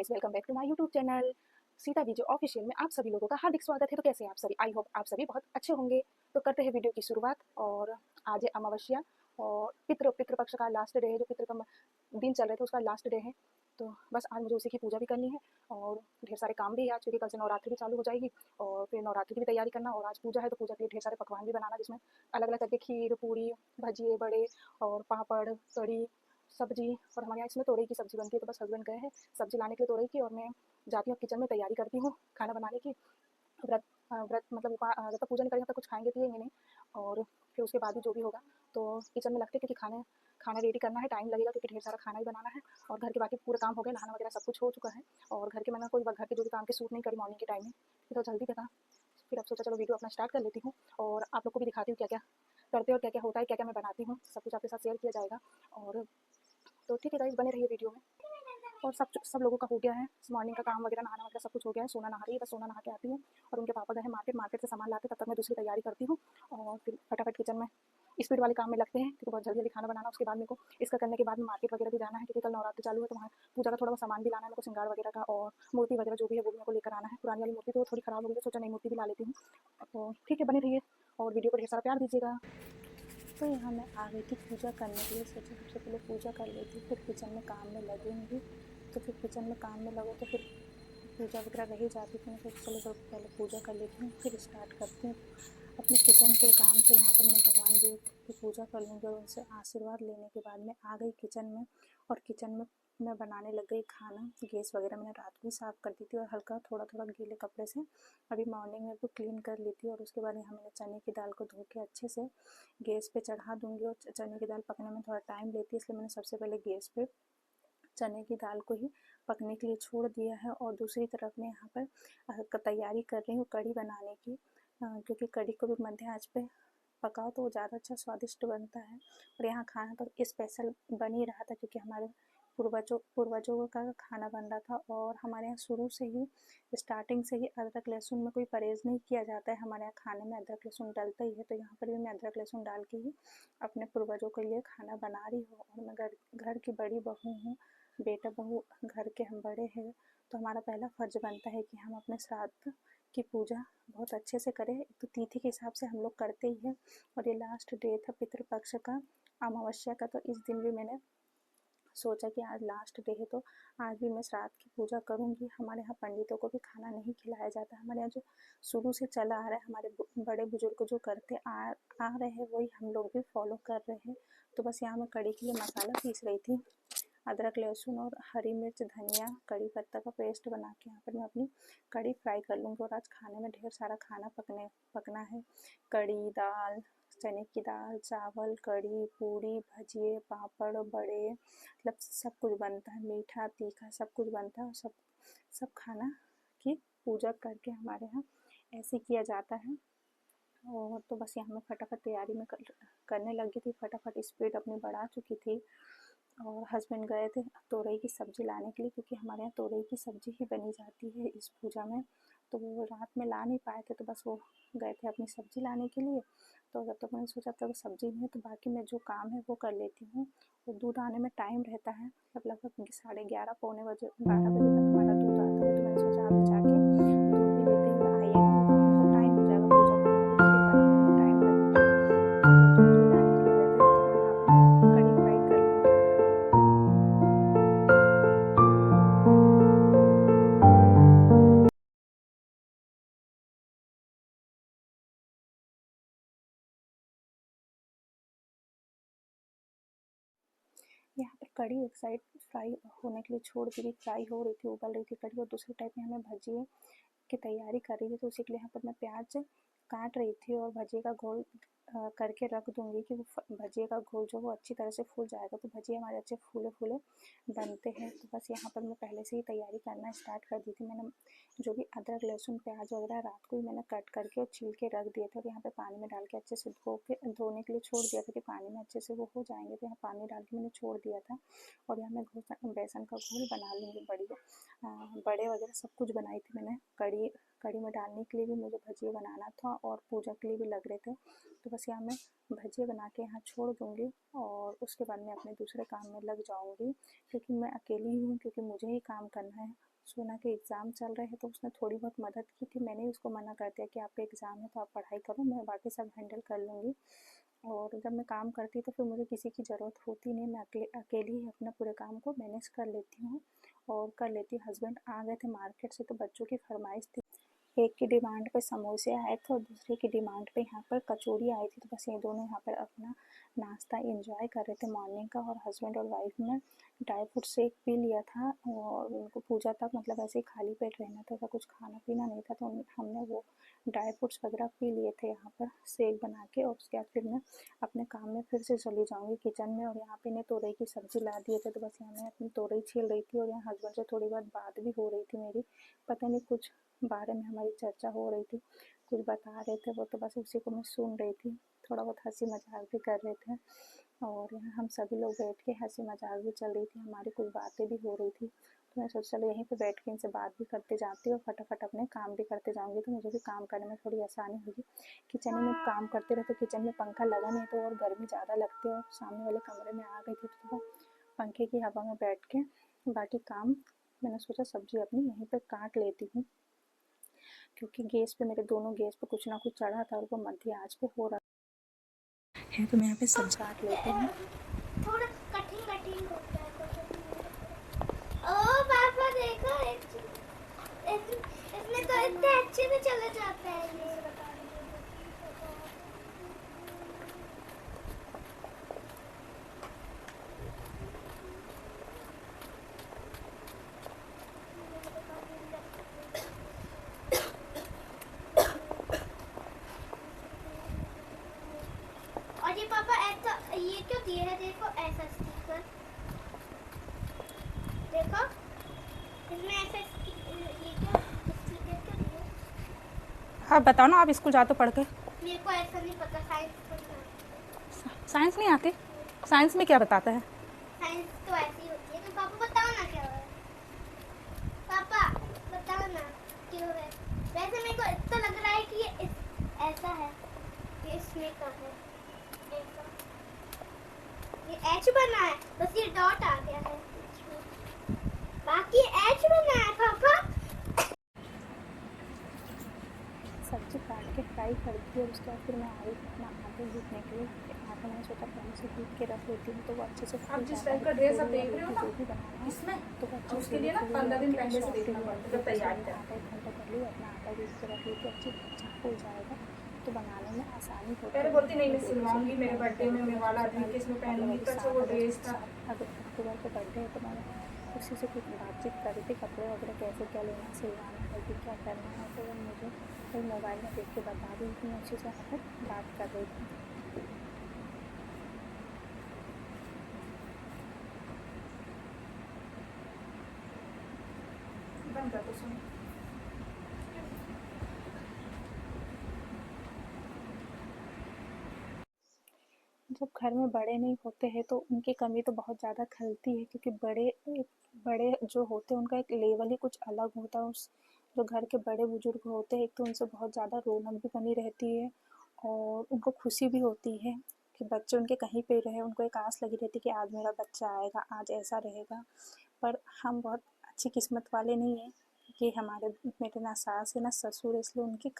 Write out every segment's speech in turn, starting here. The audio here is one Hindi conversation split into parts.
Guys, welcome back to my YouTube channel Sita Vijay official में आप सभी लोगों का हार्दिक स्वागत है। तो कैसे हैं आप सभी? आई होप आप सभी बहुत अच्छे होंगे। तो करते हैं वीडियो की शुरुआत। और आज है अमावस्या और पितृपक्ष का लास्ट डे है, जो पितृ का दिन चल रहे थे उसका लास्ट डे है। तो बस आज मुझे उसी की पूजा भी करनी है और ढेर सारे काम भी है आज, क्योंकि कल से नवरात्रि भी चालू हो जाएगी और फिर नवरात्रि की भी तैयारी करना। और आज पूजा है तो पूजा के लिए ढेर सारे पकवान भी बनाना, जिसमें अलग अलग करके खीर, पूरी, भजिए, बड़े और पापड़, कड़ी, सब्जी। और हमारे यहाँ इसमें तोरई की सब्जी बनती है। तो बस हस्बैंड गए हैं सब्जी लाने के लिए तोरई की, और मैं जाती हूँ किचन में, तैयारी करती हूँ खाना बनाने की। व्रत व्रत मतलब जब तक पूजा नहीं करेंगे तब तक कुछ खाएंगे पिएंगे नहीं, और फिर उसके बाद भी जो भी होगा तो किचन में लगते, क्योंकि खाना रेडी करना है, टाइम लगेगा क्योंकि ढेर सारा खाना ही बनाना है। और घर के बाकी पूरे काम हो गए, नहाना वगैरह सब कुछ हो चुका है। और घर के मैंने कोई घर के जो भी काम के सूट नहीं करी मॉर्निंग के टाइम में, तो जल्दी का था। फिर अब सोचा चलो वीडियो अपना स्टार्ट कर लेती हूँ और आप लोग को भी दिखाती हूँ क्या क्या करते और क्या क्या होता है, क्या क्या मैं बनाती हूँ, सब कुछ आपके साथ शेयर किया जाएगा। और तो ठीक है गाइस, बने रहिए वीडियो में। और सब लोगों का हो गया है, मॉर्निंग का काम वगैरह, नहाना वगैरह सब कुछ हो गया है। सोना नहा रही है, बस सोना नहा के आती हूँ और उनके पापा गए हैं मार्केट से सामान लाते, तब तक मैं दूसरी तैयारी करती हूँ। और फिर फटाफट किचन में स्पीड वाले काम में लगते हैं, क्योंकि बहुत जल्दी जल्दी खाना बनाना। उसके बाद मेरे को इसका करने के बाद में मार्केट वगैरह भी जाना है, क्योंकि कल नवरात्रि चालू है, तो वहाँ पूजा का थोड़ा बहुत सामान भी लाना है मेरे को, श्रृंगार वगैरह का और मूर्ति वगैरह जो भी है वो भी मेरे को लेकर आना है। पुरानी वाली मूर्ति तो थोड़ी खराब हो गई, तो सोचा नई मूर्ति भी ला लेती हूँ। तो ठीक है, बने रहिए और वीडियो को ढेर सारा प्यार दीजिएगा। तो यहाँ मैं आ गई थी पूजा करने के लिए। सोचा सबसे पहले पूजा कर लेती, फिर किचन में काम में लगूंगी। तो फिर किचन में काम में लगो तो फिर पूजा वगैरह रह जाती थी। मैं सोचा चलो तो पहले पूजा कर लेती हूँ, फिर स्टार्ट करती हूँ अपने किचन के काम। तो यहाँ पर मैं भगवान जी की पूजा कर लूँगी और उनसे आशीर्वाद लेने के बाद मैं आ गई किचन में। और किचन में मैं बनाने लग गई खाना। गैस वगैरह मैंने रात को ही साफ़ कर दी थी और हल्का थोड़ा थोड़ा गीले कपड़े से अभी मॉर्निंग में वो क्लीन कर ली थी। और उसके बाद यहाँ मैंने चने की दाल को धो के अच्छे से गैस पे चढ़ा दूँगी। और चने की दाल पकने में थोड़ा टाइम लेती है, इसलिए मैंने सबसे पहले गैस पे चने की दाल को ही पकने के लिए छोड़ दिया है। और दूसरी तरफ मैं यहाँ पर तैयारी कर रही हूँ कढ़ी बनाने की, क्योंकि कढ़ी को भी मध्य आंच पे पकाओ तो वो ज़्यादा अच्छा स्वादिष्ट बनता है। और यहाँ खाना तो स्पेशल बन ही रहा था, क्योंकि हमारे पूर्वजों का खाना बन रहा था। और हमारे यहाँ शुरू से ही स्टार्टिंग से ही अदरक लहसुन में कोई परहेज़ नहीं किया जाता है। हमारे यहाँ खाने में अदरक लहसुन डलता ही है, तो यहाँ पर भी मैं अदरक लहसुन डाल के ही अपने पूर्वजों के लिए खाना बना रही हूँ। और मैं घर की बड़ी बहू हूँ, बेटा बहू घर के हम बड़े हैं, तो हमारा पहला फ़र्ज़ बनता है कि हम अपने श्राद्ध की पूजा बहुत अच्छे से करें। तो तिथि के हिसाब से हम लोग करते ही हैं। और ये लास्ट डे था पितृपक्ष का, अमावस्या का, तो इस दिन भी मैंने सोचा कि आज लास्ट डे है तो आज भी मैं श्राद्ध की पूजा करूंगी। हमारे यहाँ पंडितों को भी खाना नहीं खिलाया जाता। हमारे यहाँ जो शुरू से चला आ रहा है, हमारे बड़े बुजुर्ग जो करते आ रहे हैं वही हम लोग भी फॉलो कर रहे हैं। तो बस यहाँ मैं कढ़ी के लिए मसाला पीस रही थी, अदरक लहसुन और हरी मिर्च धनिया कड़ी पत्ता का पेस्ट बना के यहाँ पर मैं अपनी कड़ी फ्राई कर लूँगी। और आज खाने में ढेर सारा खाना पकना है। कड़ी, दाल, चने की दाल, चावल, कड़ी, पूरी, भजिए, पापड़, बड़े, मतलब सब कुछ बनता है। मीठा तीखा सब कुछ बनता है। और सब खाना की पूजा करके हमारे यहाँ ऐसे किया जाता है। और तो बस यहाँ मैं फटाफट तैयारी में करने लगी थी, फटाफट स्पीड अपनी बढ़ा चुकी थी। और हस्बैंड गए थे तोरई की सब्ज़ी लाने के लिए, क्योंकि हमारे यहाँ तोरई की सब्ज़ी ही बनी जाती है इस पूजा में। तो वो रात में ला नहीं पाए थे, तो बस वो गए थे अपनी सब्ज़ी लाने के लिए। तो जब तक मैंने सोचा था सब्ज़ी में, तो बाकी मैं जो काम है वो कर लेती हूँ। और दूध आने में टाइम रहता है, लगभग 11:30 पौने 12 बजे तक हमारा दूध आता है। तो मैंने सोचा आप जाके दूध भी लेते हुए आइएगा, नहीं तो बहुत टाइम हो जाएगा पूजा करने में, खीर बनाने में टाइम लगेगा। तो दूध भी लाने के लिए गए थे, तब तक मैं यहाँ पर कढ़ी फ्राई कर लूँगी। यहाँ पर कढ़ी एक साइड फ्राई होने के लिए छोड़ दी थी, फ्राई हो रही थी, उबल रही थी कढ़ी। और दूसरी टाइप में हमें भजिए की तैयारी कर रही थी, तो उसी के लिए यहाँ पर मैं प्याज काट रही थी और भजिए का घोल करके रख दूँगी कि वो भजिए का घोल जो वो अच्छी तरह से फूल जाएगा, तो भजिए हमारे अच्छे फूले फूले बनते हैं। तो बस यहाँ पर मैं पहले से ही तैयारी करना स्टार्ट कर दी थी। मैंने जो भी अदरक लहसुन प्याज वगैरह रात को ही मैंने कट करके और छील के रख दिए थे। और यहाँ पे पानी में डाल के अच्छे से धोने के लिए छोड़ दिया था कि पानी में अच्छे से वो हो जाएंगे। तो यहाँ पानी डाल के मैंने छोड़ दिया था। और यहाँ मैं बेसन का घोल बना लूँगी। बड़े वगैरह सब कुछ बनाई थी मैंने। कढ़ी में डालने के लिए भी मुझे भजिए बनाना था और पूजा के लिए भी लग रहे थे। तो बस यहाँ मैं भजिए बना के यहाँ छोड़ दूँगी और उसके बाद मैं अपने दूसरे काम में लग जाऊँगी, क्योंकि मैं अकेली ही हूँ, क्योंकि मुझे ही काम करना है। सोना के एग्ज़ाम चल रहे हैं तो उसने थोड़ी बहुत मदद की थी। मैंने उसको मना कर दिया कि आपका एग्ज़ाम है तो आप पढ़ाई करो, मैं बाकी सब हैंडल कर लूँगी। और जब मैं काम करती तो फिर मुझे किसी की ज़रूरत होती नहीं, मैं अकेली ही अपना पूरे काम को मैनेज कर लेती हूँ और कर लेती हूँ। हस्बैंड आ गए थे मार्केट से तो बच्चों की फरमाइश थी, एक की डिमांड पे समोसे आए थे और दूसरे की डिमांड पे यहाँ पर कचौड़ी आई थी। तो बस ये दोनों यहाँ पर अपना नाश्ता एंजॉय कर रहे थे मॉर्निंग का। और हस्बैंड और वाइफ ने ड्राई फ्रूट शेक पी लिया था और उनको पूजा तक मतलब ऐसे ही खाली पेट रहना था, ऐसा कुछ खाना पीना नहीं था, तो हमने वो ड्राई फ्रूट्स वगैरह पी लिए थे यहाँ पर शेक बना के। और उसके बाद फिर मैं अपने काम में फिर से चली जाऊँगी किचन में। और यहाँ पे इन्हें तोरई की सब्ज़ी ला दिए थे तो बस यहाँ मैं अपनी तोरई छील रही थी और यहाँ हस्बैंड से थोड़ी बहुत बात भी हो रही थी मेरी। पता नहीं कुछ बारे में हमारी चर्चा हो रही थी, कुछ बता रहे थे वो, तो बस उसी को मैं सुन रही थी। थोड़ा बहुत हंसी मजाक भी कर रहे थे और यहाँ हम सभी लोग बैठ के हंसी मजाक भी चल रही थी, हमारी कुछ बातें भी हो रही थी। तो मैं सोचा चलो यहीं पे बैठ के इनसे बात भी करते जाती हूँ और फटाफट अपने काम भी करते जाऊँगी तो मुझे भी काम करने में थोड़ी आसानी होगी। किचन में काम करते रहते, किचन में पंखा लगा नहीं तो और गर्मी ज़्यादा लगती है। और सामने वाले कमरे में आ गई थी तो पंखे की हवा में बैठ के बाकी काम मैंने सोचा सब्जी अपनी यहीं पर काट लेती हूँ, क्योंकि गैस पे मेरे दोनों गैस पे कुछ ना कुछ चढ़ा था और वो मध्य आंच पे हो रहा है। तो मैं यहाँ पे सब्जी काट लेती हूँ। थोड़ा कठिन कठिन होता है। ओ पापा देखो इसमें तो इतने अच्छे से चला जाता है ये। और ये पापा ऐसा ये क्यों दिए है, देखो ऐसा स्टिकर, देखो इसमें ऐसा ये क्यों स्टिकर क्यों दिए? आप बताओ ना, आप स्कूल जाते पढ़ के? मेरे को ऐसा नहीं पता, साइंस पढ़ना। साइंस नहीं आती? साइंस में क्या बताता है? साइंस तो ऐसी होती है, तो पापा बताओ ना क्या है। पापा बताओ ना क्यों है। वैसे मेरे को इतना लग रहा है कि ये ऐसा है, ये इसमें का है ऐसा। ये एच बना है, बस ये डॉट आ गया है बाकी एच बना है पापा। सब्जी काट के फ्राई कर दी और उसके बाद फिर मैं आई अपना आटा गूँथने के लिए। आटा मैंने सोचा पहले से गूँथ के रख लेती हूँ तो वो अच्छे से फूल जिस जाता टाइप है। का ड्रेस आप पूड़ी या देख रहे हो रोटी ना जो भी बनाना है इसमें, तो वो अच्छे उसके फूली लिए ना फूली 15 बन दिन के पहले से सॉफ्ट देखना भी पड़ता है बनती है। जब तो इसलिए तैयारी मैंने कर। आधा 1 घंटा पहले ही अपना आटा गूँथ के रख लेती, अच्छी अच्छा फूल जाएगा तो बनाने में आसानी होती पहले है। बोलती यहाँ नहीं पे मैं बेटी से सिलवाऊंगी, भी मेरे बर्थडे पहले में तो मैं मैं वाला सोचा अद्विक पहले के इसमें मतलब पहनूंगी, अभी तो अच्छा वो 7 ड्रेस अगस्त था। 7 अक्टूबर को बर्थडे है तो मैं उसी से कुछ बातचीत कर रही थी, कपड़े वगैरह कैसे क्या लेना है, सिलवाना है कि क्या करना है। तो वो मुझे वही मोबाइल में देख के बता रही थी, मैं उसी से यहाँ पर बात कर रही थी। बंद कर दो सुन। जब घर में बड़े नहीं होते हैं तो उनकी कमी तो बहुत ज़्यादा खलती है, क्योंकि बड़े जो होते हैं उनका एक लेवल ही कुछ अलग होता है। उस जो घर के बड़े बुजुर्ग होते हैं एक तो उनसे बहुत ज़्यादा रौनक भी बनी रहती है और उनको खुशी भी होती है कि बच्चे उनके कहीं पे रहे, उनको एक आस लगी रहती है कि आज मेरा बच्चा आएगा, आज ऐसा रहेगा। पर हम बहुत अच्छी किस्मत वाले नहीं हैं कि मेरे ना सास है ना ससुर है, इसलिए उनकी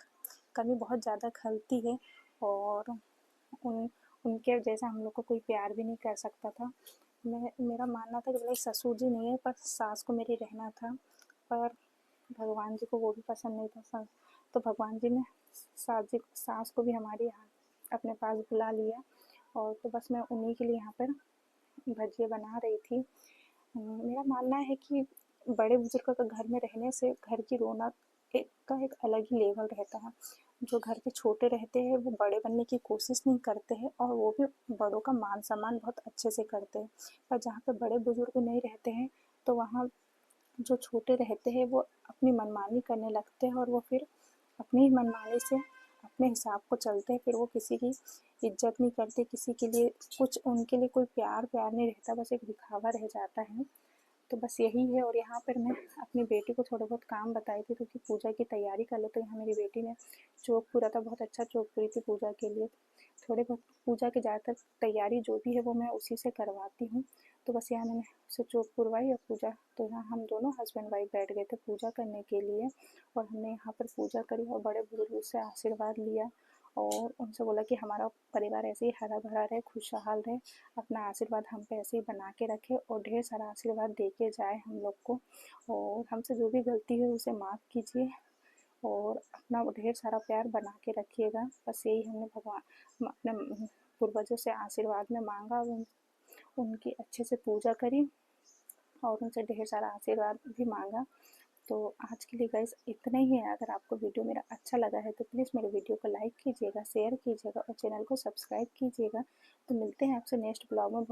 कमी बहुत ज़्यादा खलती है और उन उनके जैसा हम लोग को कोई प्यार भी नहीं कर सकता था। मेरा मानना था कि भले ससुर जी नहीं है पर सास को मेरी रहना था, पर भगवान जी को वो भी पसंद नहीं था। तो भगवान जी ने सास को भी हमारे यहाँ अपने पास बुला लिया और तो बस मैं उन्हीं के लिए यहाँ पर भजिए बना रही थी। मेरा मानना है कि बड़े बुजुर्ग का घर में रहने से घर की रौनक एक अलग ही लेवल रहता है। जो घर के छोटे रहते हैं वो बड़े बनने की कोशिश नहीं करते हैं और वो भी बड़ों का मान सम्मान बहुत अच्छे से करते हैं। पर जहाँ पे बड़े बुजुर्ग नहीं रहते हैं तो वहाँ जो छोटे रहते हैं वो अपनी मनमानी करने लगते हैं और वो फिर अपनी ही मनमानी से अपने हिसाब को चलते हैं। फिर वो किसी की इज्जत नहीं करते, किसी के लिए कुछ उनके लिए कोई प्यार नहीं रहता, बस एक दिखावा रह जाता है। तो बस यही है। और यहाँ पर मैं अपनी बेटी को थोड़ा बहुत काम बताई थी क्योंकि पूजा की तैयारी कर लो। तो यहाँ मेरी बेटी ने चौक पूरा था, बहुत अच्छा चौक पूरी थी पूजा के लिए। थोड़े बहुत पूजा की ज़्यादातर तैयारी जो भी है वो मैं उसी से करवाती हूँ। तो बस यहाँ मैंने उसे चोक पुरवाई और पूजा, तो यहाँ हम दोनों हस्बैंड वाइफ बैठ गए थे पूजा करने के लिए और हमने यहाँ पर पूजा करी और बड़े बुजुर्ग से आशीर्वाद लिया और उनसे बोला कि हमारा परिवार ऐसे ही हरा भरा रहे, खुशहाल रहे, अपना आशीर्वाद हम पे ऐसे ही बना के रखे और ढेर सारा आशीर्वाद दे के जाए हम लोग को, और हमसे जो भी गलती है उसे माफ़ कीजिए और अपना ढेर सारा प्यार बना के रखिएगा। बस यही हमने भगवान अपने पूर्वजों से आशीर्वाद में मांगा, उनकी अच्छे से पूजा करी और उनसे ढेर सारा आशीर्वाद भी मांगा। तो आज के लिए गाइस इतना ही है। अगर आपको वीडियो मेरा अच्छा लगा है तो प्लीज़ मेरे वीडियो को लाइक कीजिएगा, शेयर कीजिएगा और चैनल को सब्सक्राइब कीजिएगा। तो मिलते हैं आपसे नेक्स्ट ब्लॉग में।